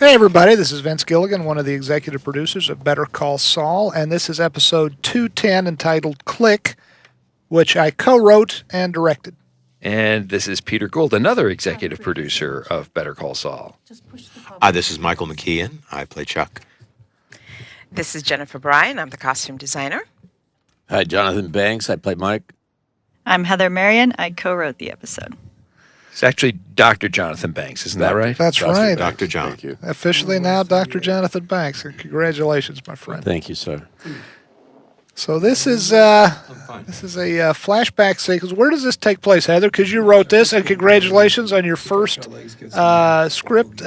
Hey everybody, this is Vince Gilligan, one of the executive producers of Better Call Saul, and this is episode 210 entitled Klick, which I co-wrote and directed. And this is Peter Gould, another executive producer of Better Call Saul. This is Michael McKean. I play Chuck. This is Jennifer Bryan. I'm the costume designer. Hi, Jonathan Banks. I play Mike. I'm Heather Marion. I co-wrote the episode. It's actually Dr. Jonathan Banks, isn't that right? That's right. Dr. John. Thank you. Officially now Dr. Jonathan Banks. And congratulations, my friend. Thank you, sir. So this is a flashback sequence. Where does this take place, Heather? Because you wrote this, and congratulations on your first script,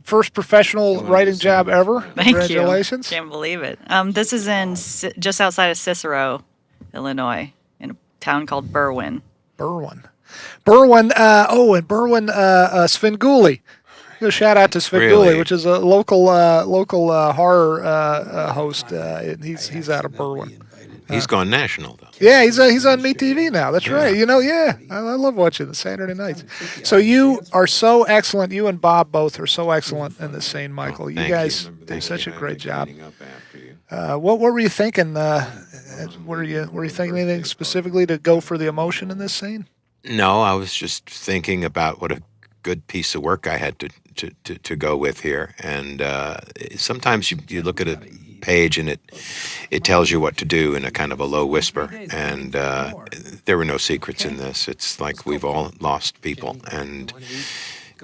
first professional writing job ever. Thank Congratulations. you. Can't believe it. This is in just outside of Cicero, Illinois, in a town called Berwyn. Berwyn, Svengoolie. Shout out to Svengoolie, Really? which is a local horror host. He's out of Berwyn. He's gone national, though. Yeah, he's on MeTV now. That's right. I love watching the Saturday nights. So you are so excellent. You and Bob both are so excellent in this scene, Michael. You Thank guys you. do such a I've great been job. cleaning up after you. What were you thinking? Were you thinking anything specifically to go for the emotion in this scene? No, I was just thinking about what a good piece of work I had to go with here. And sometimes you look at a page and it tells you what to do in a kind of a low whisper. And there were no secrets in this. It's like we've all lost people. And,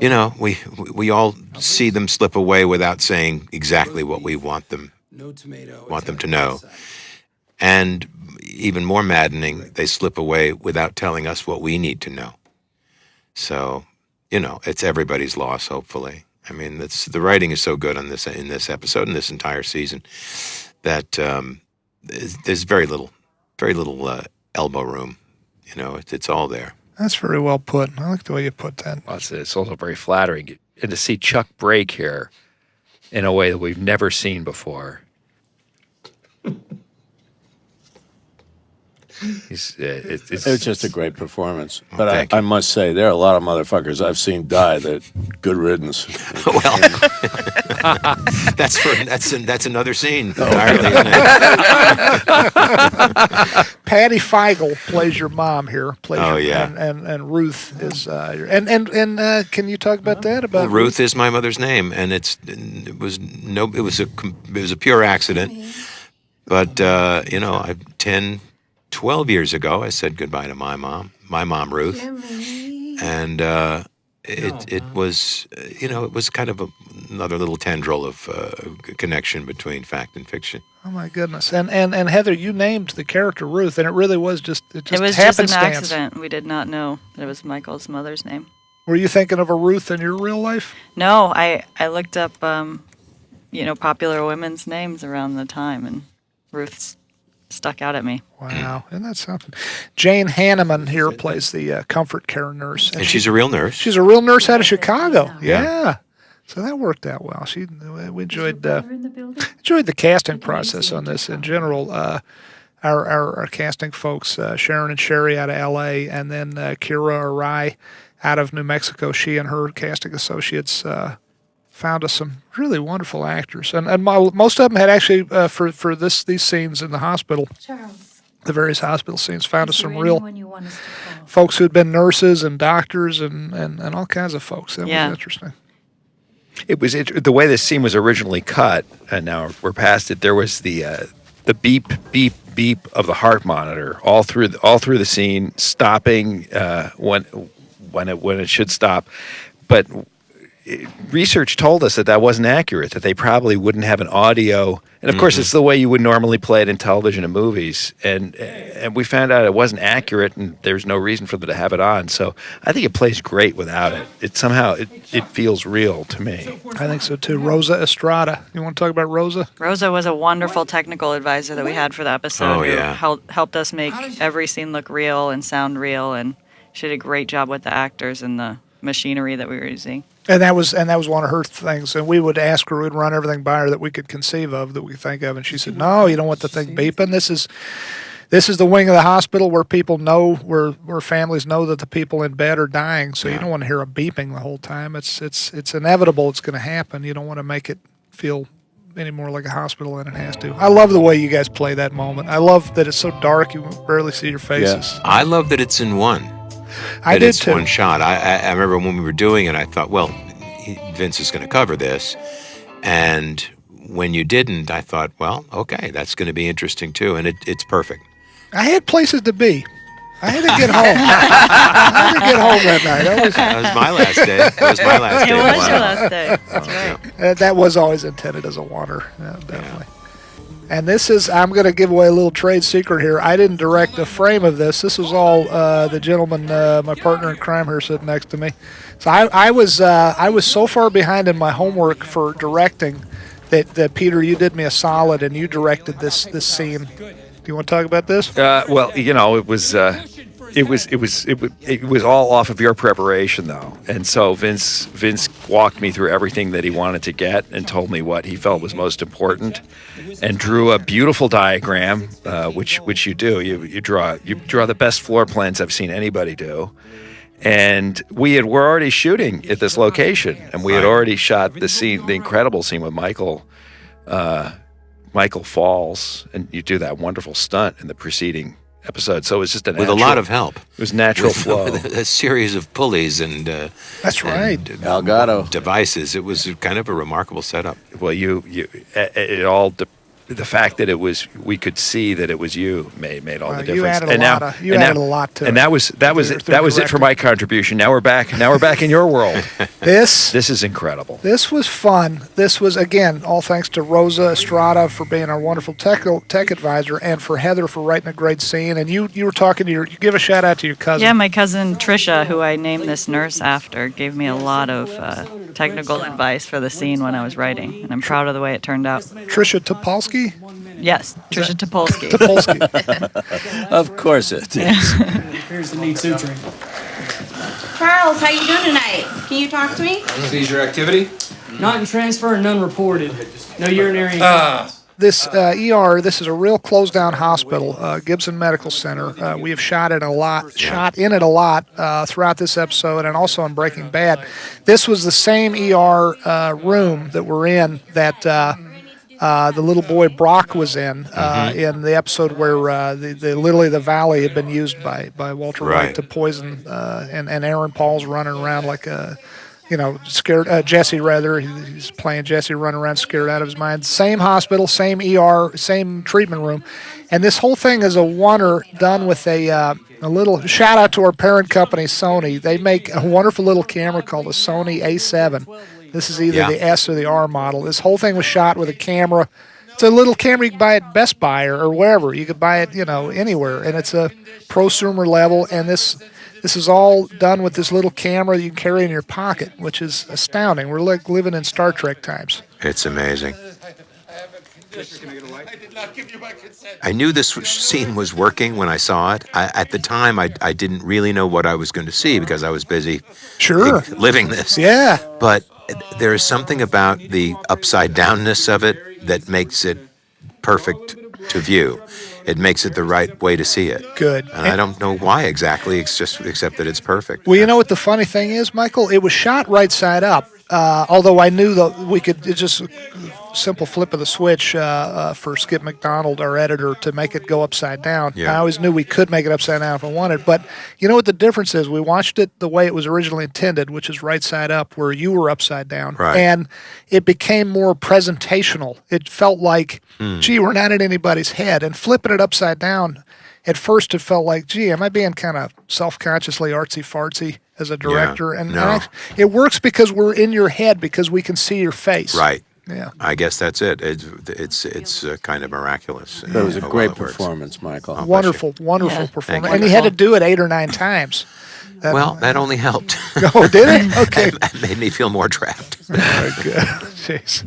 we all see them slip away without saying exactly what we want them to know. And even more maddening, they slip away without telling us what we need to know. So, it's everybody's loss, hopefully. I mean, the writing is so good in this episode and this entire season that there's very little elbow room. It's all there. That's very well put. I like the way you put that. Well, it's also very flattering. And to see Chuck break here in a way that we've never seen before. It was just a great performance. But thank I must say, there are a lot of motherfuckers I've seen die that good riddance. Well, that's another scene entirely. Isn't it? Patty Feigl plays your mom here. Yeah. And Ruth is and can you talk about that? Well, Ruth is my mother's name, and it was a pure accident. But 12 years ago, I said goodbye to my mom Ruth, and it was kind of another little tendril of connection between fact and fiction. Oh my goodness! And Heather, you named the character Ruth, and it really was just It was just an accident. We did not know that it was Michael's mother's name. Were you thinking of a Ruth in your real life? No, I looked up popular women's names around the time, and Ruth's stuck out at me. Wow, isn't that something? Jane Hanneman here plays the comfort care nurse. And she's a real nurse. She's a real nurse out of Chicago. Yeah. So that worked out well. We enjoyed the casting process on this in general. Our casting folks, Sharon and Sherry out of L.A., and then Kira Arai out of New Mexico. She and her casting associates found us some really wonderful actors, and most of them had actually for these scenes in the hospital, the various hospital scenes, found us some real folks who had been nurses and doctors and all kinds of folks. That was interesting. It was the way this scene was originally cut, and now we're past it. There was the beep, beep, beep of the heart monitor all through the scene, stopping when it should stop, but research told us that wasn't accurate, that they probably wouldn't have an audio. And of course, it's the way you would normally play it in television and movies. And we found out it wasn't accurate, and there's no reason for them to have it on. So I think it plays great without it. It somehow feels real to me. I think so too. Rosa Estrada. You want to talk about Rosa? Rosa was a wonderful technical advisor that we had for the episode. Oh, yeah. Who helped us make every scene look real and sound real, and she did a great job with the actors and the machinery that we were using. And that was one of her things. And we would ask her, we'd run everything by her that we could conceive of, that we could think of, and she said, "No, you don't want the thing beeping. This This is the wing of the hospital where people know, where families know that the people in bed are dying. So you don't want to hear a beeping the whole time. It's inevitable. It's going to happen. You don't want to make it feel any more like a hospital than it has to. I love the way you guys play that moment. I love that it's so dark you barely see your faces. I love that it's in one. I did too. One shot. I remember when we were doing it, I thought, well, Vince is going to cover this. And when you didn't, I thought, well, okay, that's going to be interesting too. And it's perfect. I had places to be. I had to get home. I had to get home that night. That was my last day. That was my last day. It was your last day. That's right. That was always intended as a oneer. Yeah, definitely. And this is, I'm going to give away a little trade secret here. I didn't direct a frame of this. This was all the gentleman, my partner in crime here sitting next to me. So I was so far behind in my homework for directing that Peter, you did me a solid and you directed this scene. Do you want to talk about this? Well, it was all off of your preparation, though, and so Vince walked me through everything that he wanted to get and told me what he felt was most important, and drew a beautiful diagram, which you do. You draw the best floor plans I've seen anybody do, and we're already shooting at this location, and we had already shot the scene, the incredible scene with Michael falls, and you do that wonderful stunt in the preceding episode. So it was just with a lot of help. It was natural flow. With a series of pulleys and that's right, and, Elgato devices. It was kind of a remarkable setup. Well, the fact that we could see that it was you made all the difference. You added a lot to it. And that was it for my contribution. Now we're back in your world. This is incredible. This was fun. This was, again, all thanks to Rosa Estrada for being our wonderful tech advisor, and for Heather for writing a great scene. And you were talking to you give a shout out to your cousin. Yeah, my cousin Trisha, who I named this nurse after, gave me a lot of technical advice for the scene when I was writing, and I'm proud of the way it turned out. Trisha Topolsky? Yes, Trisha Topolsky. Of course it is. Here's the knee suturing. Charles, how you doing tonight? Can you talk to me? Seizure activity? Not in transfer and none reported. No urinary incontinence. This ER, this is a real closed-down hospital, Gibson Medical Center. We have shot in it a lot throughout this episode, and also in Breaking Bad. This was the same ER room that we're in that the little boy Brock was in the episode where the Lily of the Valley had been used by Walter White to poison, and Aaron Paul's running around like a, scared, Jesse rather, he's playing Jesse, running around scared out of his mind. Same hospital, same ER, same treatment room. And this whole thing is a oneer done with a little shout out to our parent company, Sony. They make a wonderful little camera called a Sony A7. This is either the S or the R model. This whole thing was shot with a camera. It's a little camera you can buy at Best Buy or wherever. You could buy it, anywhere. And it's a prosumer level. And this is all done with this little camera you can carry in your pocket, which is astounding. We're like living in Star Trek times. It's amazing. I knew this scene was working when I saw it. At the time, I didn't really know what I was going to see because I was busy living this. Yeah. But there is something about the upside-downness of it that makes it perfect to view. It makes it the right way to see it. Good. And I don't know why exactly, except that it's perfect. Well, you know what the funny thing is, Michael? It was shot right side up. Although I knew that we could, it's just a simple flip of the switch for Skip McDonald, our editor, to make it go upside down. Yeah. I always knew we could make it upside down if I wanted. But you know what the difference is? We watched it the way it was originally intended, which is right side up, where you were upside down. Right. And it became more presentational. It felt like, gee, we're not in anybody's head. And flipping it upside down, at first it felt like, gee, am I being kind of self-consciously artsy-fartsy as a director? It works because we're in your head, because we can see your face. Right. Yeah. I guess that's it. It's kind of miraculous. It was a great performance, Michael. Wonderful Yeah. performance. And you had to do it 8 or 9 times. That only helped. Oh, did it? Okay. That made me feel more trapped. Very good. Jeez.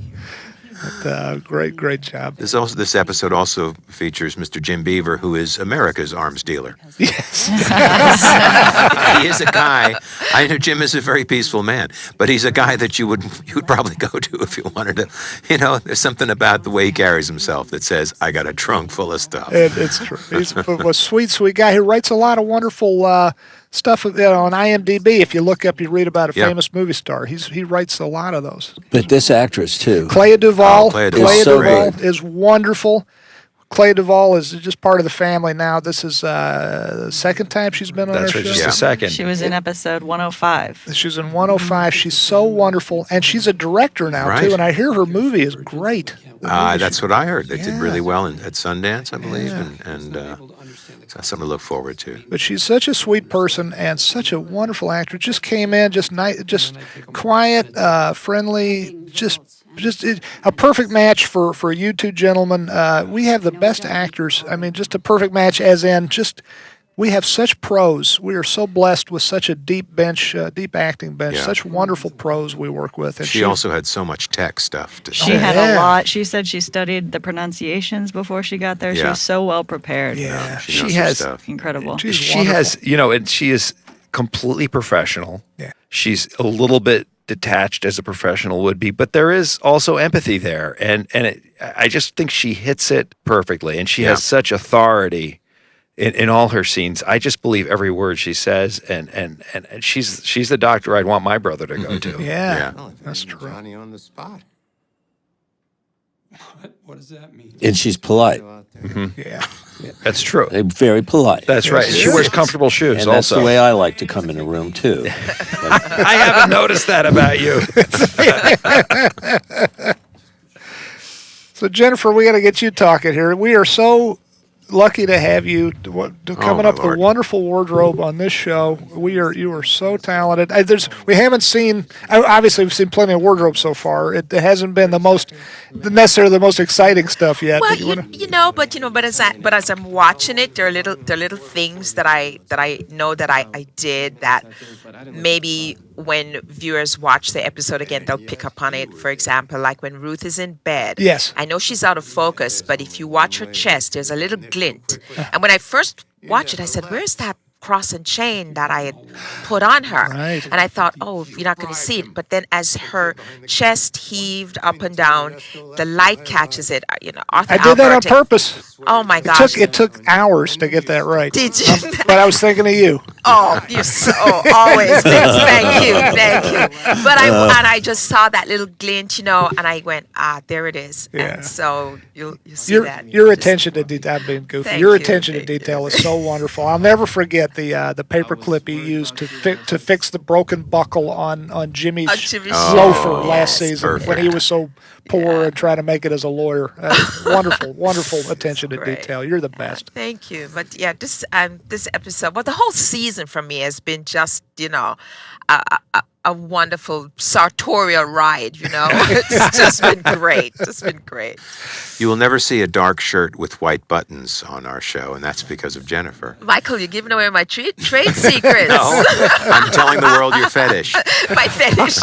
But, great job. This episode also features Mr. Jim Beaver, who is America's arms dealer. Yes. He is a guy. I know Jim is a very peaceful man, but he's a guy that you would probably go to if you wanted to. There's something about the way he carries himself that says, "I got a trunk full of stuff." It's true. He's a sweet guy who writes a lot of wonderful stuff on IMDb. If you look up, you read about a famous movie star. He writes a lot of those. But this actress too. Clea Duvall. Clea Clea so Duvall great. is wonderful. Clea Duvall is just part of the family now. This is the second time she's been on our That's right, show. just a second. She was in episode 105. She's in 105. She's so wonderful, and she's a director now Right. too. And I hear her movie is great. That's what I heard. They did Yeah. really well at Sundance, I believe, and so that's something to look forward to. But she's such a sweet person and such a wonderful actor. Just came in, just quiet, friendly, just a perfect match for you two gentlemen. We have the best actors. I mean, just a perfect match, as in we have such pros. We are so blessed with such a deep acting bench, Yeah. such wonderful pros we work with. And She also had so much tech stuff to She say. had yeah. a lot. She said she studied the pronunciations before she got there. She Yeah. was so well prepared. yeah, She She knows her has- stuff. Incredible. she's She wonderful. has, and she is completely professional. Yeah. She's a little bit detached as a professional would be, but there is also empathy there, and I just think she hits it perfectly, and she has such authority in all her scenes. I just believe every word she says, and she's the doctor I'd want my brother to go to. Yeah, Yeah. that's true. Johnny on the spot. What does that mean? And she's polite. Yeah. That's true. They're very polite. That's right. And she wears comfortable shoes And that's also. the way I like to come in a room too. I haven't noticed that about you. So Jennifer, we got to get you talking here. We are so lucky to have you coming my up with a Lord. wonderful wardrobe on this show. You are so talented. We haven't seen, obviously we've seen plenty of wardrobe so far. It hasn't been necessarily the most exciting stuff yet. Well, but you wanna- but as I'm watching it, there are little things that I know that I did that maybe when viewers watch the episode again, they'll pick up on it. For example, like when Ruth is in bed. Yes. I know she's out of focus, but if you watch her chest, there's a little glint. And when I first watched it, I said, "Where's that cross and chain that I had put on her?" Right. And I thought, "Oh, you're not going to see it." But then, as her chest heaved up and down, the light catches it. Arthur I did that on Albert- purpose. Oh my gosh! It took hours to get that right. Did you? But I was thinking of you. Oh, you're so always. Thank you. But I just saw that little glint, and I went, there it is. Yeah. And so you'll see that. Your attention to detail. I'm being goofy. Thank Your you. attention to detail is so wonderful. I'll never forget the paper clip he used to fix the broken buckle on Jimmy's Jimmy's loafer shoe. last Yes. season when Perfect. he was so poor and trying to make it as a lawyer. Wonderful attention to Great. detail. You're the best. Thank you. But yeah, this episode, well, the whole season for me has been just, a wonderful sartorial ride, It's just been great. It's been great. You will never see a dark shirt with white buttons on our show, and that's because of Jennifer. Michael, you're giving away my trade secrets. I'm telling the world your fetish. My fetish.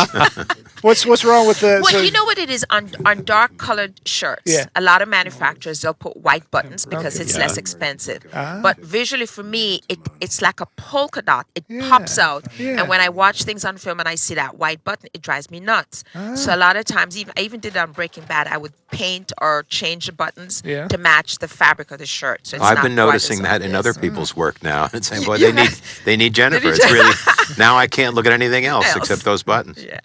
What's wrong with the? Well, you know what it is on dark colored shirts. Yeah. A lot of manufacturers they'll put white buttons because it's less expensive. But visually for me, it's like a polka dot. It pops out. Yeah. And when I watch things on film and I see that white button, it drives me nuts. So a lot of times, I even did it on Breaking Bad. I would paint or change the buttons to match the fabric of the shirt. So it's I've not been quite noticing as that in obvious. other people's work now, and saying, "Boy, You they need Jennifer." It's really now I can't look at anything else except those buttons. Yeah.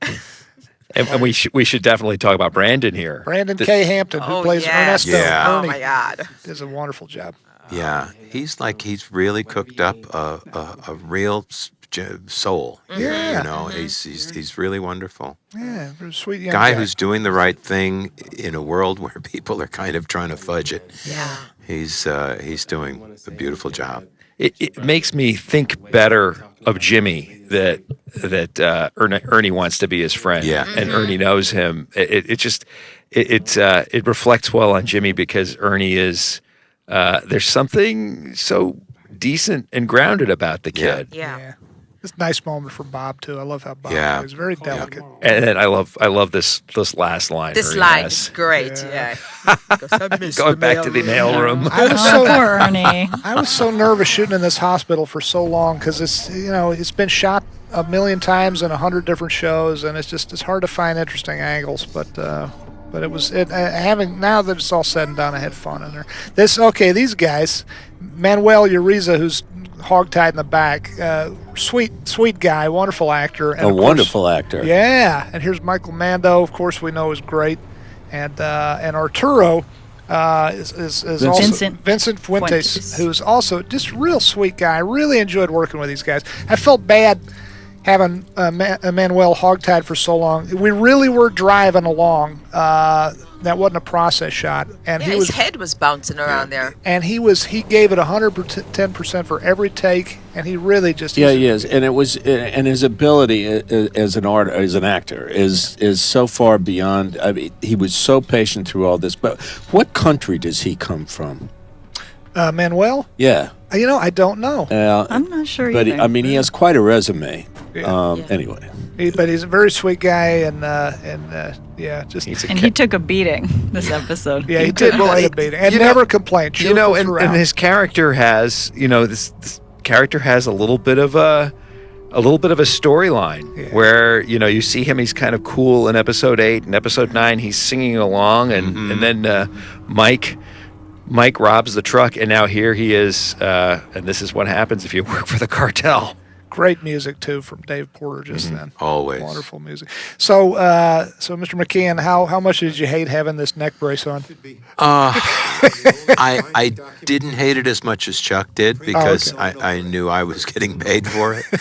And we should definitely talk about Brandon here. Brandon K. Hampton, who Oh, plays yes. Ernesto. Yeah. Oh Ernie, my God. does a wonderful job. Yeah, he's really cooked up a real soul. Yeah. He's really wonderful. Yeah, very sweet young Guy who's doing the right thing in a world where people are kind of trying to fudge it. Yeah. He's doing a beautiful job. It makes me think better of Jimmy that Ernie wants to be his friend. Yeah. And Ernie knows him. It reflects well on Jimmy because Ernie is there's something so decent and grounded about the kid. Yeah. It's a nice moment for Bob too. I love how Bob Yeah. is very delicate. And then I love this last line. This Ernie line has. is great. Yeah. Going back to the mailroom. I was Oh, poor Ernie. I was so nervous shooting in this hospital for so long because it's been shot a million times in 100 different shows, and it's hard to find interesting angles. But having now that it's all said and done, I had fun in there. These guys, Manuel Uriza, who's hogtied in the back, sweet guy, wonderful actor, and A of course- wonderful actor. Yeah, and here's Michael Mando, of course we know is great, and Arturo is also Vincent Fuentes, who's also just a real sweet guy. I really enjoyed working with these guys. I felt bad having Manuel hogtied for so long. We really were driving along. That wasn't a process shot, and His head was bouncing around there. and he gave it 110% for every take, and he really just Yeah, he is, and his ability as an actor is so far beyond. I mean, he was so patient through all this. But what country does he come from? Manuel. Yeah, I don't know. I'm not sure but either. he has quite a resume. Yeah. Anyway, But he's a very sweet guy, and just And he took a beating this episode. he did quite a beating, and never complained. Cheerful and throughout. his character has, this character has a little bit of a storyline where you see him. He's kind of cool in episode 8 and episode 9. He's singing along, and then Mike robs the truck, and now here he is. And this is what happens if you work for the cartel. Great music too from Dave Porter just then. Always. Wonderful music. So, Mr. McKean, how much did you hate having this neck brace on? I didn't hate it as much as Chuck did because I knew I was getting paid for it. But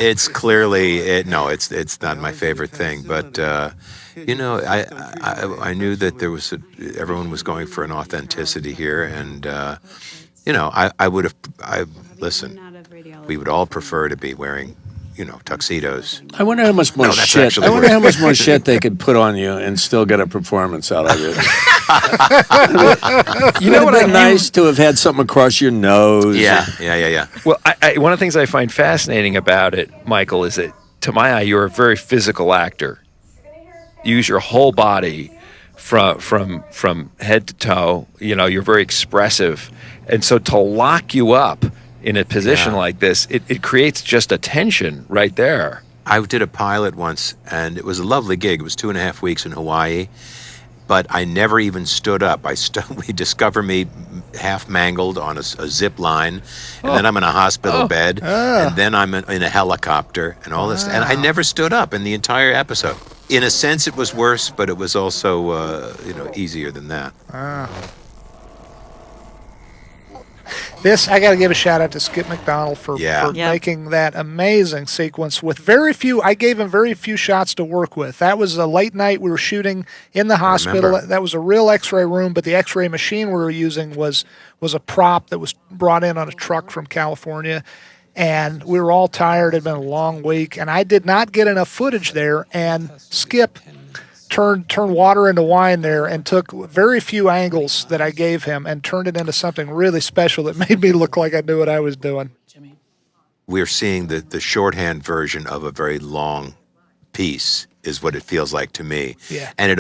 it's clearly it's not my favorite thing. But I knew that everyone was going for an authenticity here, and listen. We would all prefer to be wearing, tuxedos. I wonder how much more that's shit. actually I wonder worse. how much more shit they could put on you and still get a performance out of it. Would have been nice to have had something across your nose. Yeah. Well, one of the things I find fascinating about it, Michael, is that to my eye, you're a very physical actor. You use your whole body from head to toe. You're very expressive, and so to lock you up in a position like this, it creates just a tension right there. I did a pilot once, and it was a lovely gig. It was 2.5 weeks in Hawaii, but I never even stood up. We discover me half mangled on a zip line, and then I'm in a hospital bed, and then I'm in a helicopter, and all this. And I never stood up in the entire episode. In a sense, it was worse, but it was also easier than that. I got to give a shout out to Skip McDonald for making that amazing sequence with very few. I gave him very few shots to work with. That was a late night. We were shooting in the hospital. That was a real X-ray room, but the X-ray machine we were using was a prop that was brought in on a truck from California. And we were all tired. It had been a long week, and I did not get enough footage there. And Skip turned water into wine there and took very few angles that I gave him and turned it into something really special that made me look like I knew what I was doing. We're seeing the shorthand version of a very long piece is what it feels like to me. Yeah. And it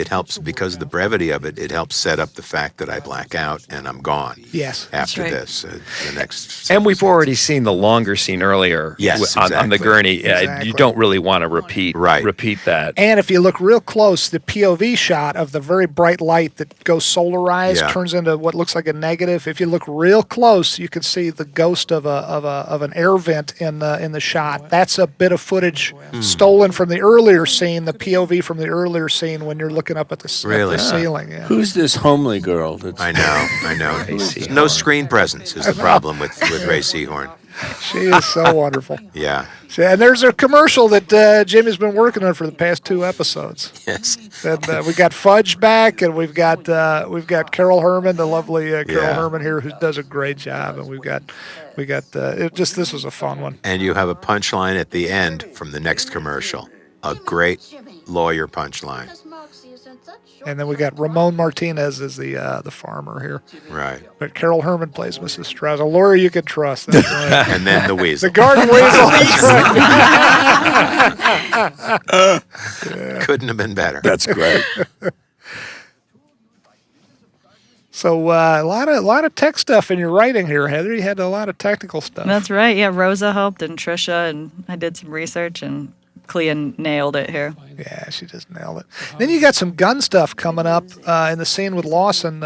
helps because of the brevity of it. It helps set up the fact that I black out and I'm gone. Yes. After right. this, the next. And we've already seen the longer scene earlier. Yes, on the exactly. gurney. Exactly. You don't really want to repeat that. And if you look real close, the POV shot of the very bright light that goes solarized turns into what looks like a negative. If you look real close, you can see the ghost of an air vent in the shot. That's a bit of footage stolen from the earlier scene, the POV from the earlier scene when you're looking up at the ceiling. Yeah. Who's this homely girl? I know. No screen presence is the problem with Ray Seehorn. She is so wonderful. Yeah. And there's a commercial that Jimmy's been working on for the past 2 episodes. Yes. And we got Fudge back, and we've got Carol Herman, the lovely Carol Herman here, who does a great job, and this was a fun one. And you have a punchline at the end from the next commercial. a great lawyer punchline. And then we got Ramon Martinez as the farmer here. Right. But Carol Herman plays Mrs. Strauss, a lawyer you can trust. That's right. And then the weasel. The garden weasel. That's right. Couldn't have been better. That's great. So a lot of tech stuff in your writing here, Heather. You had a lot of technical stuff. That's right. Yeah, Rosa helped and Trisha, and I did some research, and Clea nailed it here. Yeah, she just nailed it. Then you got some gun stuff coming up in the scene with Lawson.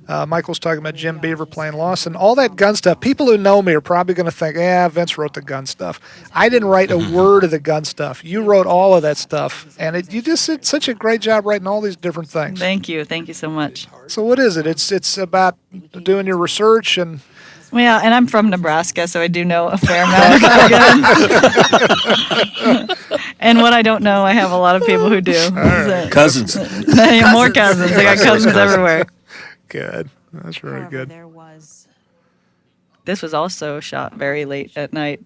Michael's talking about Jim Beaver playing Lawson. All that gun stuff. People who know me are probably going to think, Vince wrote the gun stuff. I didn't write a word of the gun stuff. You wrote all of that stuff. And you just did such a great job writing all these different things. Thank you. Thank you so much. So what is it? It's about doing your research and... Well, yeah, and I'm from Nebraska, so I do know a fair amount about guns. And what I don't know, I have a lot of people who do. So, Cousins. yeah, more cousins. I got cousins everywhere. Good. That's very good. This was also shot very late at night.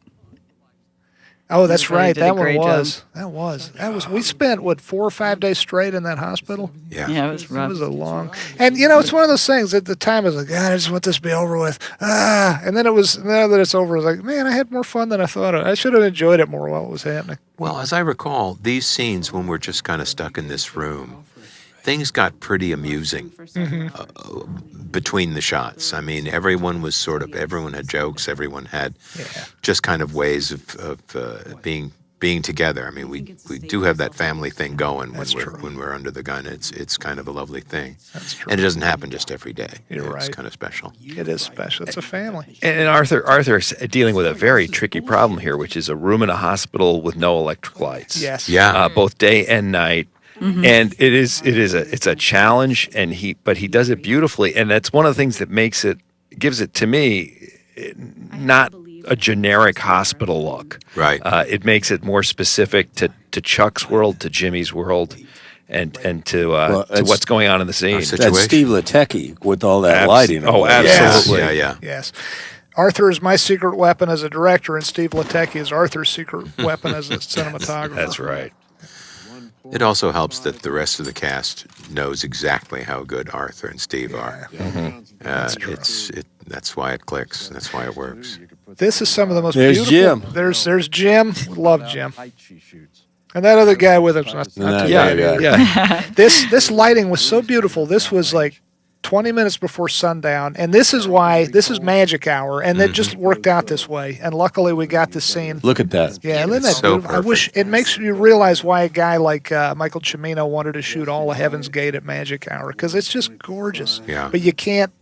Oh, that's Really right. did a That one great was. job. That was. We spent, 4 or 5 days straight in that hospital? Yeah. Yeah, it was It rough. was a long, and it's one of those things. At the time, I was like, God, I just want this to be over with. And then now that it's over, I was like, man, I had more fun than I thought. I should have enjoyed it more while it was happening. Well, as I recall, these scenes when we're just kind of stuck in this room, things got pretty amusing between the shots. I mean, everyone had jokes, everyone had just kind of ways of being together. I mean, we do have that family thing going when we're under the gun. It's kind of a lovely thing. That's true. And it doesn't happen just every day. You're It's right. kind of special. It is special. It's a family. And Arthur's dealing with a very tricky problem here, which is a room in a hospital with no electric lights. Yes. Yeah. Both day and night. And it's a challenge, but he does it beautifully, and that's one of the things that gives it to me not a generic hospital look. Right. It makes it more specific to Chuck's world, to Jimmy's world, and to what's going on in the scene. situation. That's Steve Latecki with all that lighting. Oh, absolutely. Yeah. Yes. Arthur is my secret weapon as a director, and Steve Latecki is Arthur's secret weapon as a cinematographer. That's right. It also helps that the rest of the cast knows exactly how good Arthur and Steve are. That's why it clicks. That's why it works. This is some of the most There's beautiful. Jim. There's Jim. Love Jim. And that other guy with him. Not too bad. Yeah. This lighting was so beautiful. This was like 20 minutes before sundown, and this is magic hour, and it just worked out this way. And luckily, we got this scene. Look at that. Yeah, isn't that so beautiful? I wish it makes you realize why a guy like Michael Cimino wanted to shoot all of Heaven's Gate at magic hour, because it's just gorgeous. Yeah. But you can't.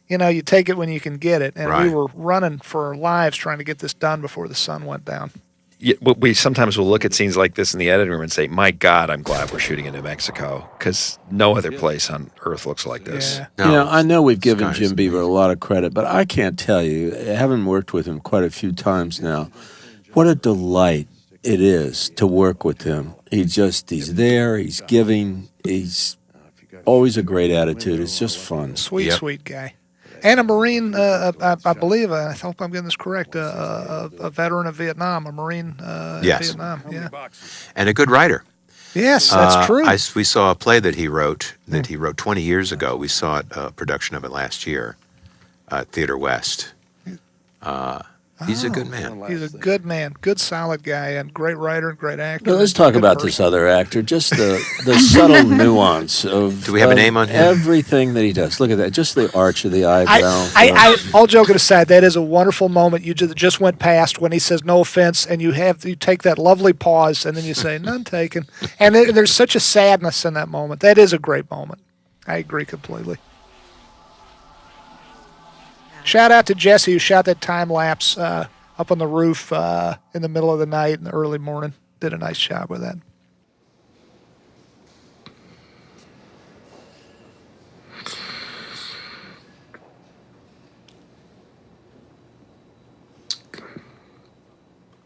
You take it when you can get it, and we Right. were running for our lives trying to get this done before the sun went down. We sometimes will look at scenes like this in the editing room and say, my God, I'm glad we're shooting in New Mexico, because no other place on earth looks like this. Yeah. I know we've given Sky's Jim Beaver a lot of credit, but I can't tell you, having worked with him quite a few times now, what a delight it is to work with him. He's there, he's giving, he's always a great attitude. It's just fun. Sweet guy. And a Marine, I believe, I hope I'm getting this correct, a veteran of Vietnam, a Marine Yes. Vietnam. Yeah. And a good writer. Yes, that's true. We saw a play that he wrote 20 years ago. We saw a production of it last year at Theater West. He's a good man. He's a good man, good solid guy, and great writer and great actor. Well, let's talk Good about person. this other actor, just the subtle nuance of Do we have a name on him? everything that he does. Look at that, just the arch of the eyebrow. All joking aside, that is a wonderful moment you just went past when he says no offense, and you take that lovely pause, and then you say none taken, and there's such a sadness in that moment. That is a great moment. I agree completely. Shout out to Jesse who shot that time lapse up on the roof in the middle of the night in the early morning. Did a nice job with that.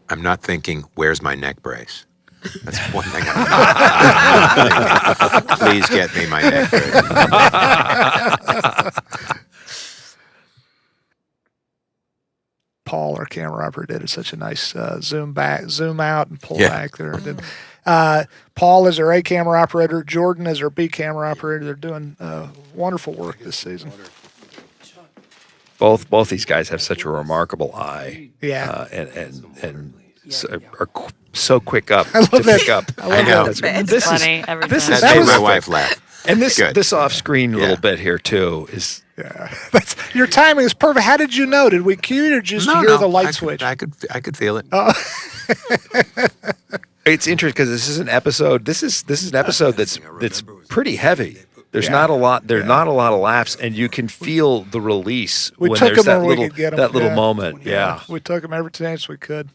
I'm not thinking, where's my neck brace? That's one thing I'm not thinking. Please get me my neck brace. Paul, our camera operator, did such a nice zoom out and pull Yeah. back there. Paul is our A camera operator. Jordan is our B camera operator. They're doing wonderful work this season. Both these guys have such a remarkable eye. Yeah. And are so quick up I love to that. pick up. I know. It's This funny every this time. is- That that made my was- wife laugh. And this Good. this off-screen little Yeah. bit here too is Yeah. Your timing is perfect. How did you know? Did we cue you or just hear the light switch? I could feel it. it's interesting because this is an episode. This is an episode that's pretty heavy. There's not a lot. There's not a lot of laughs, and you can feel the release We when took there's them that when we little could get them. that little Yeah. moment. Yeah. We took them every chance we could.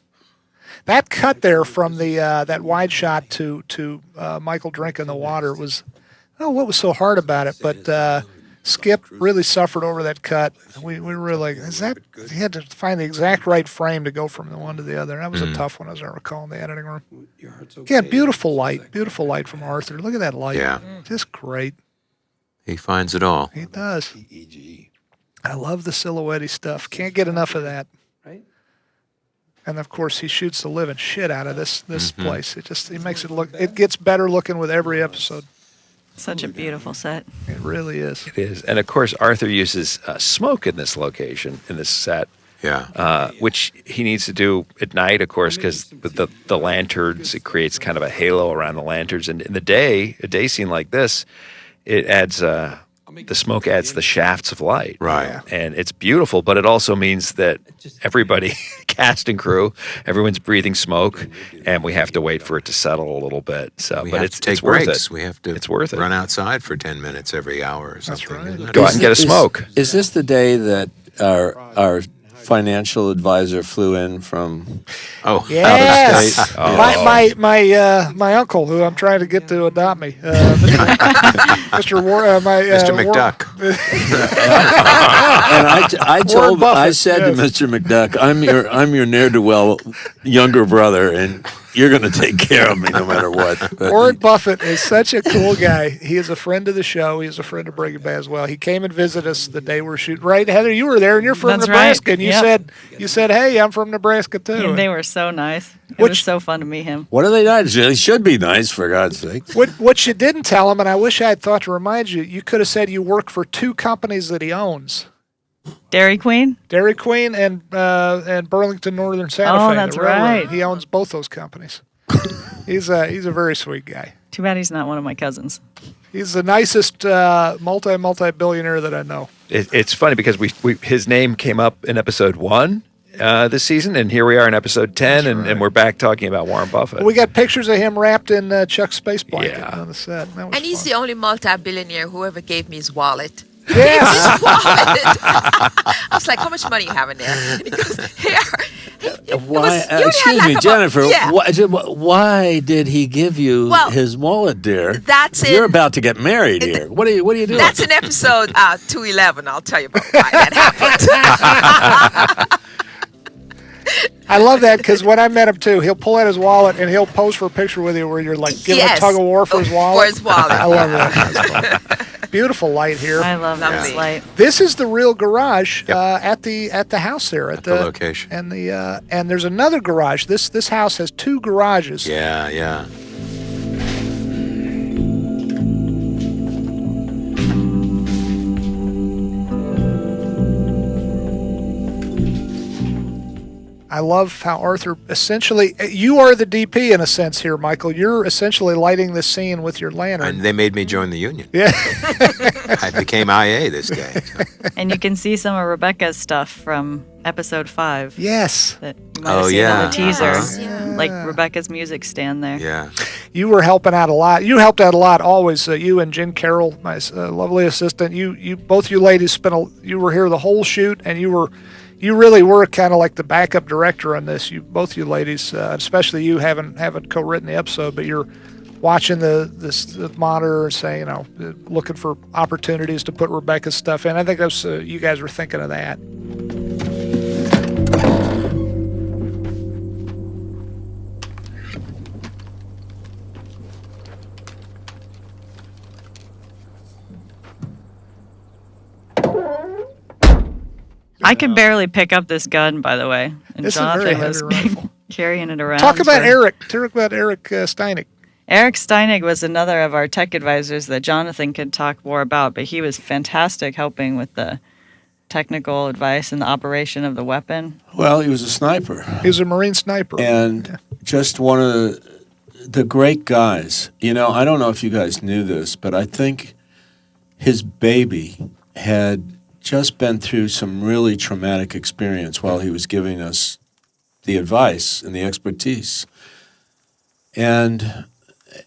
That cut there from the that wide shot to Michael drinking the water was, I don't know what was so hard about it, but Skip really suffered over that cut. We were like, he had to find the exact right frame to go from the one to the other. That was a tough one, as I recall, in the editing room. Again, beautiful light from Arthur. Look at that light. Yeah. Just great. He finds it all. He does. I love the silhouette stuff. Can't get enough of that. And of course, he shoots the living shit out of this place. He makes it look. It gets better looking with every episode. Such a beautiful set. It really is. It is, and of course, Arthur uses smoke in this location, in this set, Yeah. which he needs to do at night, of course, because with the lanterns, it creates kind of a halo around the lanterns. And in a day scene like this, it adds the smoke adds the shafts of light, Right. and it's beautiful. But it also means that everybody, cast and crew, everyone's breathing smoke, and we have to wait for it to settle a little bit. So, We but have it's to take it's worth breaks. it. We have to It's worth it. run outside for 10 minutes every hour or something. right. isn't it? Go out and get a smoke. Is this the day that our financial advisor flew in from? Oh, Yes. state. My uncle, who I'm trying to get to adopt me, Mr. Mr. McDuck. And I said to yes. Mr. McDuck, I'm your ne'er do well younger brother, and you're going to take care of me no matter what. But Warren Buffett is such a cool guy. He is a friend of the show. He is a friend of Breaking Bad as well. He came and visited us the day we were shooting. Right, Heather, you were there, and you're from That's Nebraska, right. and you Yep. said, "Hey, I'm from Nebraska too." And they were so nice. It Which- was so fun to meet him. what are they nice? They should be nice, for God's sake. What you didn't tell him, and I wish I had thought to remind you, you could have said you work for two companies that he owns. Dairy Queen? Dairy Queen and Burlington Northern Santa Oh, Fe. that's the railroad. right. He owns both those companies. He's a very sweet guy. Too bad he's not one of my cousins. He's the nicest multi-billionaire that I know. It's funny because we his name came up in episode 1 this season, and here we are in episode 10, and we're back talking about Warren Buffett. We got pictures of him wrapped in Chuck's space blanket Yeah. on the set. That was And he's fun. the only multi-billionaire who ever gave me his wallet. Yes. His wallet. I was like, how much money you have in there? And he goes, here. Why? you only had Excuse like me, about- Jennifer. yeah. Why did he give you Well, his wallet, dear? that's You're in- about to get married here. What are you doing? That's in episode 211. I'll tell you about why that happened. I love that because when I met him too, he'll pull out his wallet and he'll pose for a picture with you where you're like giving Yes. a tug of war for his wallet. For his wallet. I love that. That's fun. Beautiful light here. I love this Lovely. light. This is the real garage Yep. at the house there At the location. and there's another garage. This house has two garages. Yeah, yeah. I love how Arthur essentially, you are the DP in a sense here, Michael. You're essentially lighting this scene with your lantern. And they made me join the union. Yeah. I became IA this day. And you can see some of Rebecca's stuff from episode 5 Yes. that you might have Oh, seen yeah. on the teaser. Yes, yeah. Like Rebecca's music stand there. Yeah. You were helping out a lot. You helped out a lot always. You and Jen Carroll, my lovely assistant. You both you ladies you were here the whole shoot, and you really were kind of like the backup director on this. Both you ladies, especially you, haven't co-written the episode, but you're watching the monitor and saying, looking for opportunities to put Rebecca's stuff in. I think that's you guys were thinking of that. I can barely pick up this gun, by the way. And This is a very Jonathan was heavy rifle. carrying it around. Talk about for- Eric. Talk about Eric Steinig. Eric Steinig was another of our tech advisors that Jonathan could talk more about, but he was fantastic helping with the technical advice and the operation of the weapon. Well, he was a sniper. He was a Marine sniper. And just one of the great guys. You know, I don't know if you guys knew this, but I think his baby had just been through some really traumatic experience while he was giving us the advice and the expertise. And,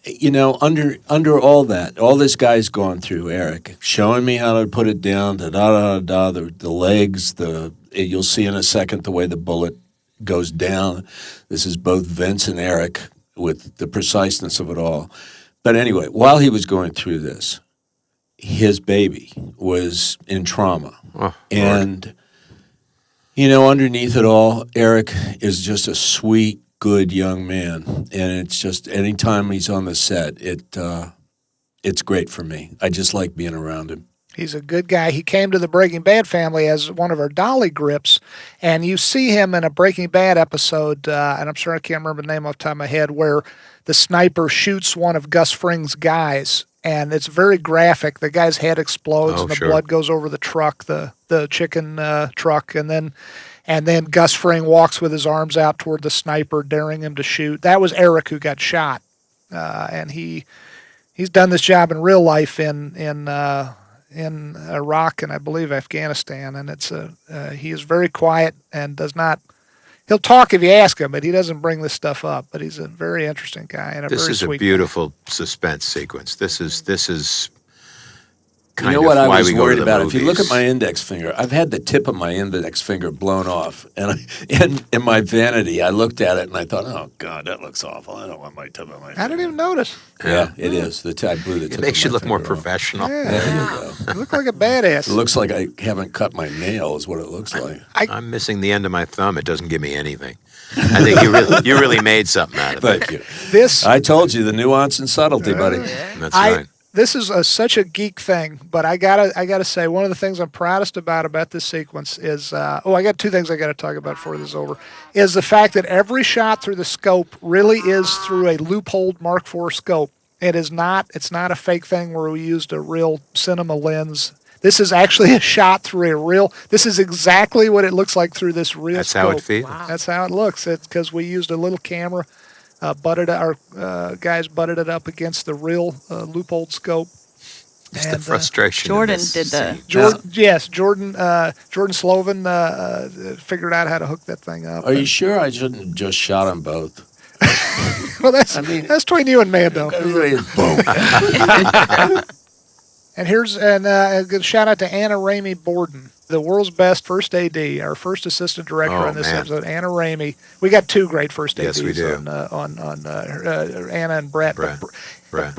you know, under all that, all this guy's gone through, Eric, showing me how to put it down, the legs, you'll see in a second the way the bullet goes down. This is both Vince and Eric with the preciseness of it all. But anyway, while he was going through this, his baby was in trauma. Oh, and, you know, underneath it all, Eric is just a sweet, good young man. And it's just, anytime he's on the set, it's great for me. I just like being around him. He's a good guy. He came to the Breaking Bad family as one of our dolly grips, and you see him in a Breaking Bad episode, and I'm sorry I can't remember the name off the top of my head, where the sniper shoots one of Gus Fring's guys, and it's very graphic. The guy's head explodes, and the blood goes over the truck, the chicken truck, and then Gus Fring walks with his arms out toward the sniper, daring him to shoot. That was Eric who got shot, and he's done this job in real life in Iraq and I believe Afghanistan, and he is very quiet and does not. He'll talk if you ask him, but he doesn't bring this stuff up. But he's a very interesting guy and a very sweet guy. This is a beautiful suspense sequence. This is kind you know of what I why was we go worried to the about? movies. If you look at my index finger, I've had the tip of my index finger blown off, and in my vanity, I looked at it and I thought, "Oh God, that looks awful. I don't want my tip of my finger." I didn't even notice. Yeah, it is. I blew the tip. It makes you of my look more finger off. professional. Yeah. There you go. You look like a badass. It looks like I haven't cut my nail. Is what it looks like. I'm missing the end of my thumb. It doesn't give me anything. I think you really made something out of it. Thank you. I told you the nuance and subtlety, buddy. That's right. This is such a geek thing, but I gotta say one of the things I'm proudest about this sequence is I got two things I got to talk about before this is over. Is the fact that every shot through the scope really is through a loopholed Mark IV scope. It's not a fake thing where we used a real cinema lens. This is actually a shot through a real. This is exactly what it looks like through this real. That's scope. how it feels. Wow. That's how it looks. It's because we used a little camera. Our guys butted it up against the real loophole scope. It's the frustration. Jordan of this did the- scene. Jordan Sloven figured out how to hook that thing up. Are you sure I shouldn't have just shot them both? Well, that's between you and Mando. Boom. And here's a good shout out to Anna Ramey Borden, the world's best first AD, our first assistant director on this episode. Anna Ramey. We got two great first ADs. Yes, we do. on Anna and Brett. Brett.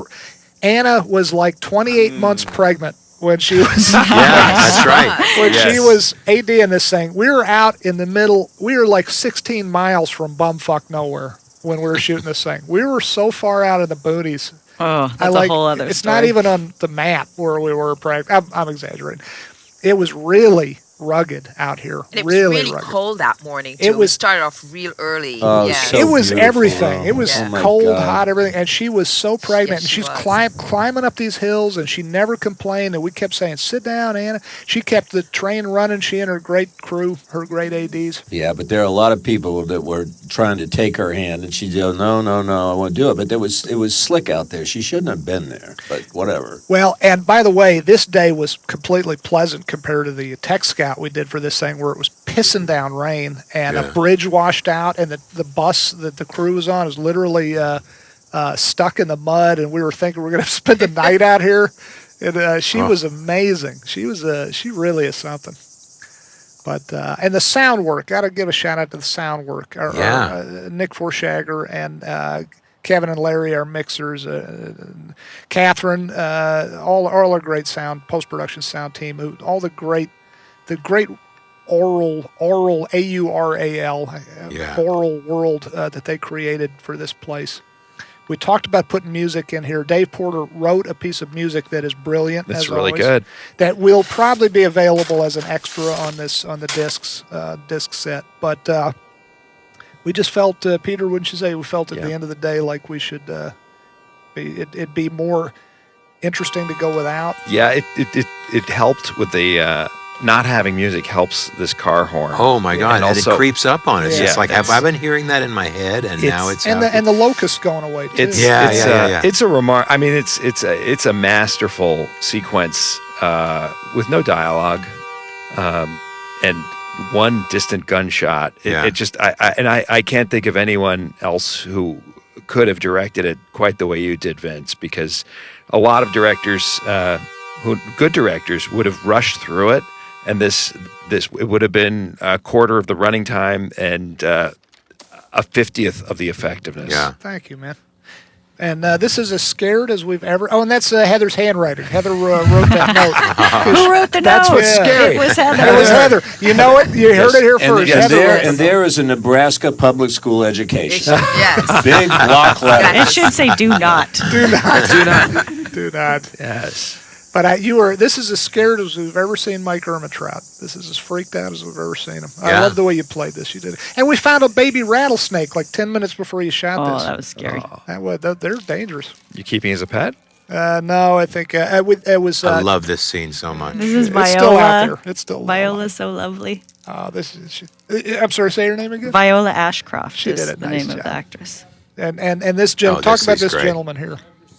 Anna was like 28 months pregnant when she was That's right. when she was AD in this thing. We were out in the middle. We were like 16 miles from bumfuck nowhere when we were shooting this thing. We were so far out in the boonies. Oh, that's a whole other It's story. not even on the map where we were pregnant. I'm exaggerating. It was really rugged out here. And it was really really rugged. cold that morning, too. It We was- started off real early. Oh, yeah. so It was beautiful. everything. It was Oh, my cold, God. hot, everything. And she was so pregnant. Yes, and she she's was. climbing up these hills, and she never complained. And we kept saying, sit down, Anna. She kept the train running. She and her great crew, her great ADs. Yeah, but there are a lot of people that were trying to take her hand, and she'd go, no, I won't do it. But it was slick out there. She shouldn't have been there, but whatever. Well, and by the way, this day was completely pleasant compared to the tech scout we did for this thing where it was pissing down rain and a bridge washed out and the bus that the crew was on is literally stuck in the mud, and we were thinking we're going to spend the night out here. And she was amazing. She really is something. But and the sound work, got to give a shout out to the sound work. Nick Forshager and Kevin and Larry, our mixers, Catherine, all our great post production sound team, all the great aural AURAL aural world that they created for this place. We talked about putting music in here. Dave Porter wrote a piece of music that is brilliant. That's as really always, good. That will probably be available as an extra on the disc set. But we just felt, Peter, wouldn't you say, we felt at the end of the day like we should it'd be more interesting to go without. Yeah, it helped with the not having music helps this car horn. Oh my God! And also, it creeps up on us. Yeah. It's like, have I been hearing that in my head? And now it's and out. the locust going away too. It's a remark. I mean, it's a masterful sequence with no dialogue, and one distant gunshot. It just I can't think of anyone else who could have directed it quite the way you did, Vince, because a lot of directors, good directors, would have rushed through it, and this it would have been a quarter of the running time and a 50th of the effectiveness. Yeah. Thank you, man. And this is as scared as we've ever. Oh, and that's Heather's handwriting. Heather wrote that note. Who wrote the note? That's what's scary. It was Heather. It was Heather. You know it. You heard it here first. Heather wrote it. And there is a Nebraska public school education. Yes. Big block letter. It should say "do not." Do not. Do not. Yes. But this is as scared as we've ever seen Mike Ehrmantraut. This is as freaked out as we've ever seen him. I love the way you played this. You did it. And we found a baby rattlesnake like 10 minutes before you shot this. Oh, that was scary. They're dangerous. You keeping as a pet? No, I think it was. I love this scene so much. This is Viola. It's still out there. It's still. Viola's so lovely. This is. I'm sorry. Say her name again. Viola Ashcroft She is did it. the Nice name of job. the actress. And this gentleman. Talk this about is this great. gentleman here.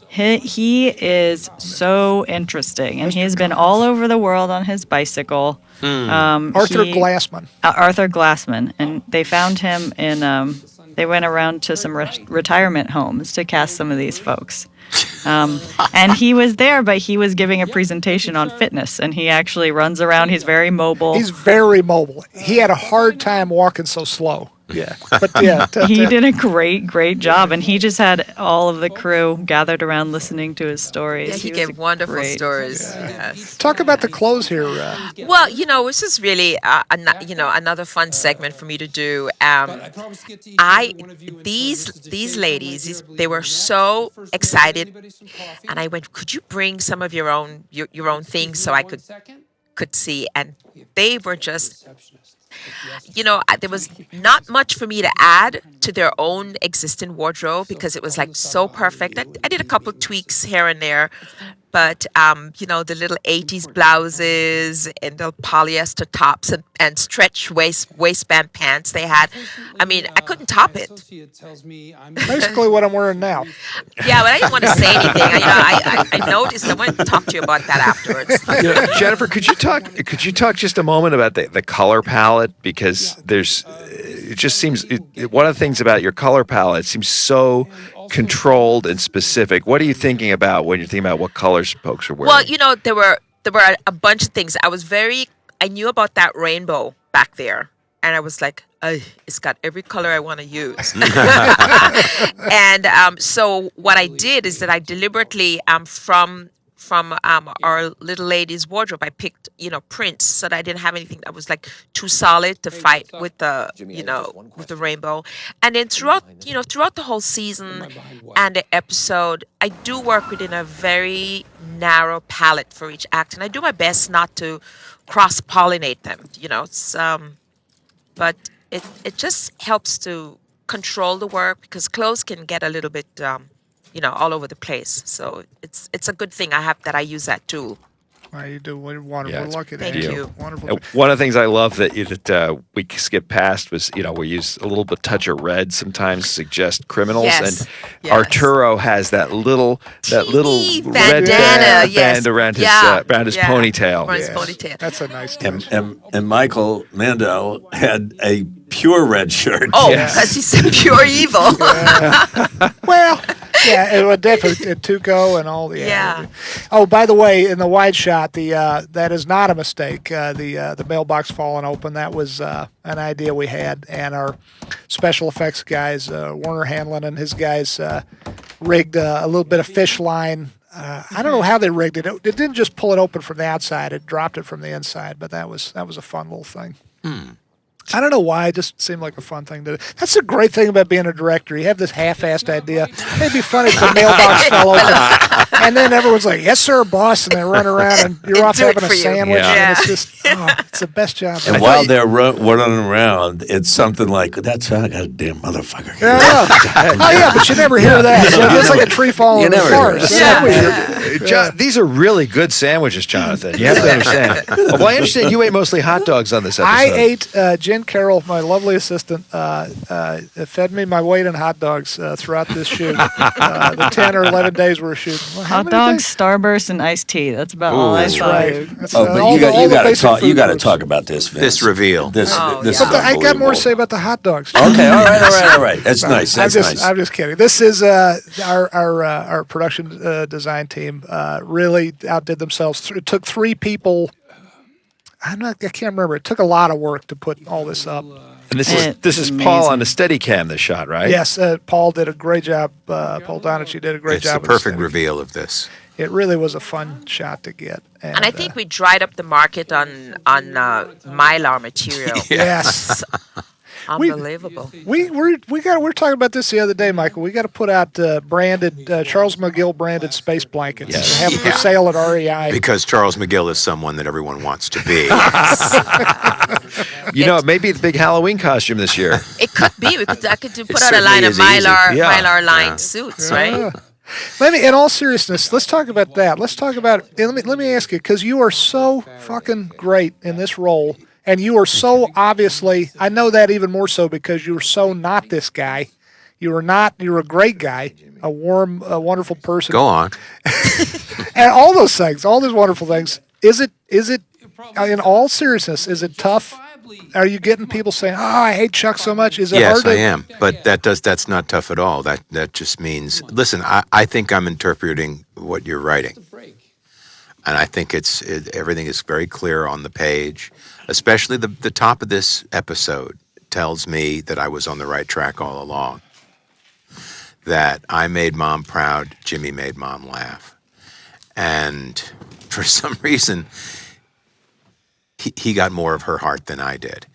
He is so interesting, and he has been all over the world on his bicycle. Arthur Glassman. Arthur Glassman, and they found him in. They went around to some retirement homes to cast some of these folks. And he was there, but he was giving a presentation on fitness, and he actually runs around. He's very mobile. He's very mobile. He had a hard time walking so slow. Yeah, but yeah, He did a great job, and he just had all of the crew gathered around listening to his stories. Yeah, he was gave wonderful great. stories. Yes. Talk about the clothes here. Well, this is really, another fun segment for me to do. These ladies, they were so excited, and I went, could you bring some of your own things so I could see? And they were just. There was not much for me to add to their own existing wardrobe because it was like so perfect. I did a couple tweaks here and there, but the little 80s blouses and the polyester tops and stretch waistband pants they had. I mean, I couldn't top it. Basically, what I'm wearing now. Yeah, but I didn't want to say anything. I noticed. I wanted to talk to you about that afterwards. Jennifer, could you talk just a moment about the color palette, because it just seems one of the things about your color palette seems so controlled and specific. What are you thinking about when you're thinking about what colors folks are wearing? Well, there were a bunch of things. I knew about that rainbow back there, and I was like, it's got every color I want to use. And so what I did is that I deliberately from our little lady's wardrobe, I picked prints so that I didn't have anything that was like too solid to fight with the with the rainbow. And then throughout the whole season and the episode, I do work within a very narrow palette for each act, and I do my best not to cross-pollinate them. It's but it just helps to control the work, because clothes can get a little bit all over the place. So it's a good thing I use that tool. You do wonderful. Yeah, We're lucky to thank have you. Wonderful. One of the things I love that we skipped past was, we use a little bit touch of red sometimes to suggest criminals. Yes, And yes. Arturo has that little Teeny red bandana, yes. band around his Yeah, ponytail. Around his ponytail. That's a nice touch. And Michael Mando had a pure red shirt. Oh, Yes. because he's pure evil. Well, yeah, it would definitely Tuco and all the. Yeah. Oh, by the way, in the wide shot, that is not a mistake. The mailbox falling open, that was an idea we had, and our special effects guys, Werner Hanlon and his guys, rigged a little bit of fish line. I don't know how they rigged it. It didn't just pull it open from the outside; it dropped it from the inside. But that was a fun little thing. I don't know why. It just seemed like a fun thing to do. That's the great thing about being a director. You have this half-assed idea. It'd be funny if the mailbox fell open. And then everyone's like, "Yes, sir, boss," and they run around, and you're off do it having a for you. sandwich, Yeah. and it's just, it's the best job. And while they're running around, it's something like, "That's a goddamn motherfucker." Yeah. Oh yeah, but you never hear that. So it's like a tree falling in the never hear forest. it. That's what we hear. These are really good sandwiches, Jonathan. You have to understand. Well, I understand you ate mostly hot dogs on this episode. I ate Jen Carroll, my lovely assistant, fed me my weight in hot dogs throughout this shoot. The 10 or 11 days we were shooting. Well, how Hot many dogs, days? Starburst, and iced tea. That's about all I That's saw. right. That's, Oh, but all you the- all the got to basic talk. You food got to groups. talk about this, Vince. This reveal. This is But I got more to say about the hot dogs. Okay, all right. That's nice. That's nice. I'm just kidding. This is our production design team really outdid themselves. It took 3 people. I can't remember. It took a lot of work to put all this up. And this is Amazing. Paul on a steady cam, this shot, right? Yes, Paul did a great job. Paul Donaghue did a great It's job. the with the perfect steady. reveal of this. It really was a fun shot to get. And I think we dried up the market on Mylar material. Yes. Unbelievable. We're talking about this the other day, Michael. We got to put out branded Charles McGill branded space blankets and have them for sale at REI. Because Charles McGill is someone that everyone wants to be. You know, maybe the big Halloween costume this year. It could be. I could put It out a line of certainly is easy. Mylar lined suits, right? In all seriousness, let's talk about that. Let's talk about. Let me ask you, because you are so fucking great in this role, and you are so obviously. I know that even more so because you are so not this guy. You are not. You're a great guy, a warm, a wonderful person. Go on. And all those things, all those wonderful things. Is it? In all seriousness, is it tough? Are you getting people saying, "Oh, I hate Chuck so much"? Is it Yes, hard to? I am. But that's not tough at all. That just means, listen, I think I'm interpreting what you're writing. And I think everything is very clear on the page, especially the top of this episode tells me that I was on the right track all along. That I made Mom proud, Jimmy made Mom laugh. And for some reason, he got more of her heart than I did.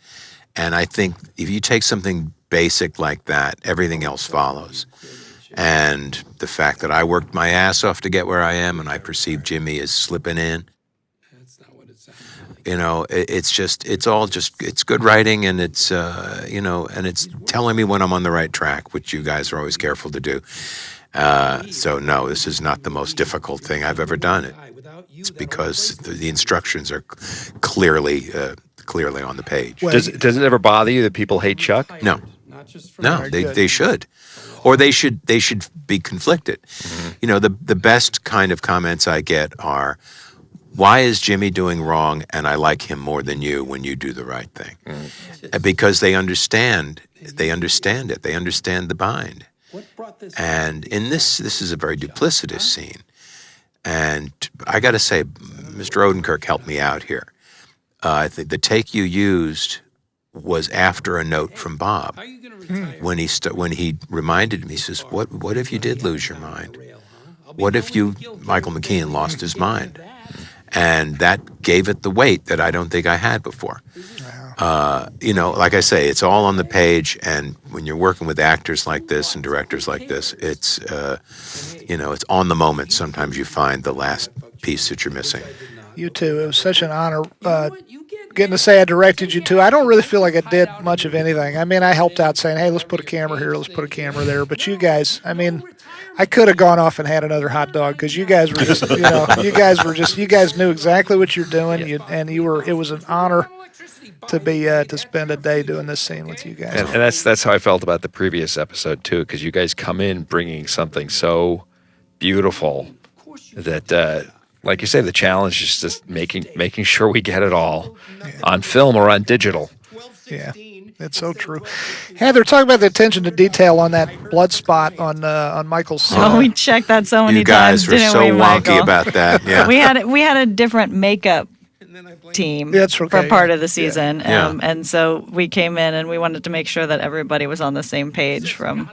And I think if you take something basic like that, everything else follows. And the fact that I worked my ass off to get where I am and I perceive Jimmy as slipping in, you know, it's good writing, and it's, and it's telling me when I'm on the right track, which you guys are always careful to do. So no, this is not the most difficult thing I've ever done. It's because the instructions are clearly on the page. Does it ever bother you that people hate Chuck? No, they should, or they should be conflicted. Mm-hmm. You know, the best kind of comments I get are, "Why is Jimmy doing wrong and I like him more than you when you do the right thing?" Because they understand it. They understand the bind. And in this is a very duplicitous scene. And I got to say, Mr. Odenkirk helped me out here. I think the take you used was after a note from Bob. When he reminded me, he says, "What if you did lose your mind? What if Michael McKean lost his mind?" And that gave it the weight that I don't think I had before. Like I say, it's all on the page, and when you're working with actors like this and directors like this, it's on the moment. Sometimes you find the last piece that you're missing. You too. It was such an honor getting to say I directed you too. I don't really feel like I did much of anything. I mean, I helped out saying, "Hey, let's put a camera here, let's put a camera there." But you guys, I mean, I could have gone off and had another hot dog because you guys were just, you guys knew exactly what you're doing, it was an honor to spend a day doing this scene with you guys. And that's how I felt about the previous episode too, because you guys come in bringing something so beautiful that, like you say, the challenge is just making sure we get it all on film or on digital. Yeah, it's so true. Heather, talk about the attention to detail on that blood spot on Michael's. We checked that so many You guys times, were didn't so we, wonky Michael? about that. Yeah. We had a different makeup team That's okay, for part yeah. of the season, Yeah. And so we came in and we wanted to make sure that everybody was on the same page from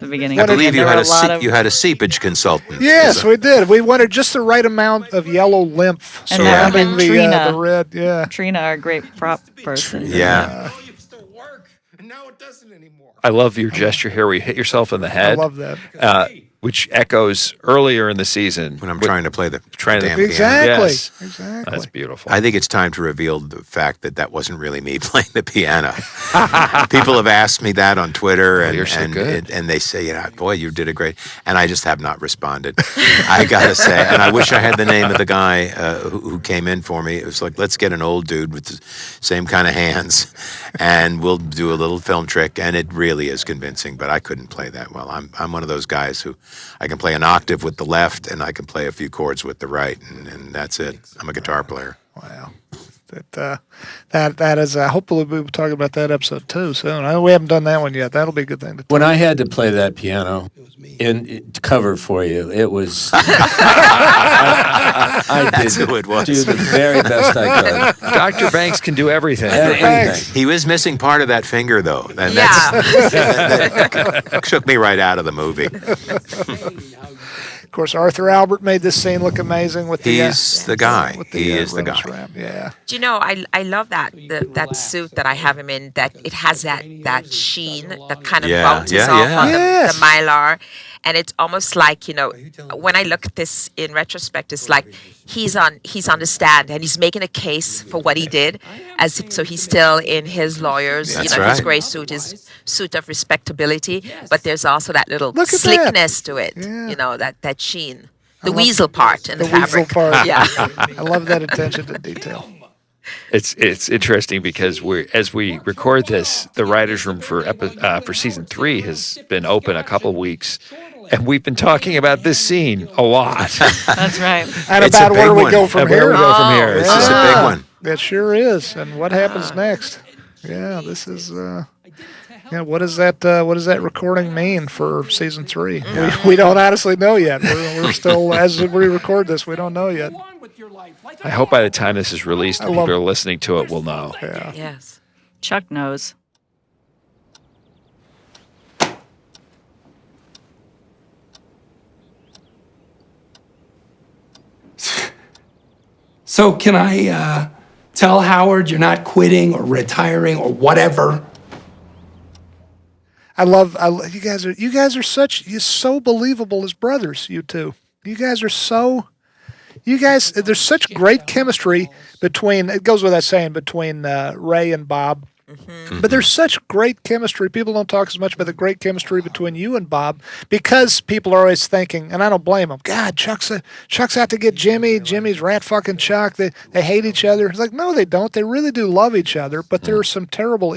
the beginning. I believe you There had were lot of- you had a seepage consultant. Yes, we did. We wanted just the right amount of yellow lymph And surrounding Trina. the red. Yeah. Trina, our great prop person. Yeah. I love your gesture here where you hit yourself in the head. I love that. which echoes earlier in the season when I'm trying to play the trying to damn Exactly. Yes. Exactly. That's beautiful. I think it's time to reveal the fact that wasn't really me playing the piano. People have asked me that on Twitter, and you're so good. and they say, boy, you did a great. And I just have not responded. I gotta say, and I wish I had the name of the guy who came in for me. It was like, let's get an old dude with the same kind of hands, and we'll do a little film trick. And it really is convincing, but I couldn't play that well. I'm one of those guys who I can play an octave with the left, and I can play a few chords with the right, and that's it. I'm a guitar player. Wow. That is. Hopefully, we'll be talking about that episode too soon. I know we haven't done that one yet. That'll be a good thing to. When I had to play that piano to cover for you, it was. I That's did who it was. do the very best I could. Dr. Banks can do everything. Everything. He was missing part of that finger, though. And Yeah. that shook me right out of the movie. Of course, Arthur Albert made this scene look amazing with the. He's the guy. With He is the rubbish guy. wrap. Yeah. Do you know, I love that that suit that I have him in, that it has that sheen that kind of bounces off on Yes. the mylar. And it's almost like, when I look at this in retrospect, it's like he's on the stand and he's making a case for what he did, so he's still in his lawyer's, That's his right. gray suit, his suit of respectability. But there's also that little Look at slickness to it, Yeah. that sheen. The weasel part in the weasel fabric. part. Yeah. I love that attention to detail. It's interesting because as we record this, the writers' room for season 3 has been open a couple weeks, and we've been talking about this scene a lot. That's right. And It's a about where big we one. go from And where here. we go from here. This is a big one. It sure is. And what happens next? Yeah, this is. What does that recording mean for season 3? We don't honestly know yet. We're still, as we record this, we don't know yet. I hope by the time this is released, the people who are listening to it will know. Yeah. Yes. Chuck knows. So can I tell Howard you're not quitting or retiring or whatever? I love you guys are you're so believable as brothers, you two. There's such great chemistry between, it goes without saying, between Ray and Bob. But there's such great chemistry. People don't talk as much about the great chemistry between you and Bob because people are always thinking, and I don't blame them, God, Chuck's out to get Jimmy. Jimmy's rat fucking Chuck. They hate each other. It's like, no, they don't. They really do love each other, but there are some terrible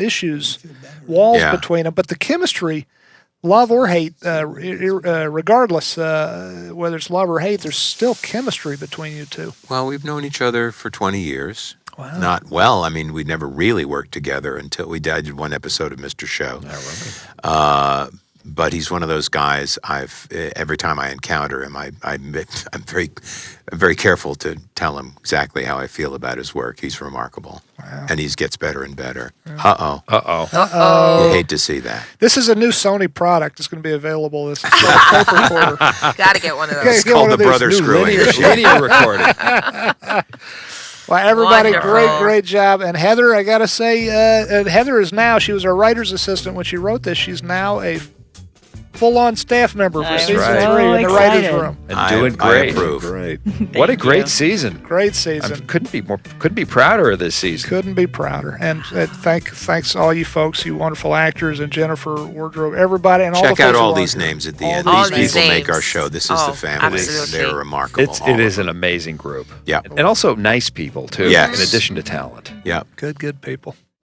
walls between them. But the chemistry, love or hate, regardless whether it's love or hate, there's still chemistry between you two. Well, we've known each other for 20 years. Wow. Not well. I mean, we never really worked together until we did one episode of Mr. Show. But he's one of those guys. Every time I encounter him, I'm very careful to tell him exactly how I feel about his work. He's remarkable, and he gets better and better. Uh-oh. You hate to see that. This is a new Sony product. It's going to be available. This tape recorder. Got to get one of those. It's called the brother screwing. Linear recording. Well, everybody, Wonderful. great job. And Heather, I got to say, Heather she was our writer's assistant when she wrote this. She's now a full-on staff member for season 3 in the writer's excited. room. And doing I great. approve. Great. What a great season. Great season. Couldn't be prouder of this season. Couldn't be prouder. And thanks all you folks, you wonderful actors, and Jennifer Wardrobe, everybody, and all the Check folks out all who these are- names at the all end. All These these people make names. our show. This is Oh, the family. absolutely. They're remarkable. It is an amazing group. Yeah. And also nice people, too, Yes. in addition to talent. Yeah. Good people.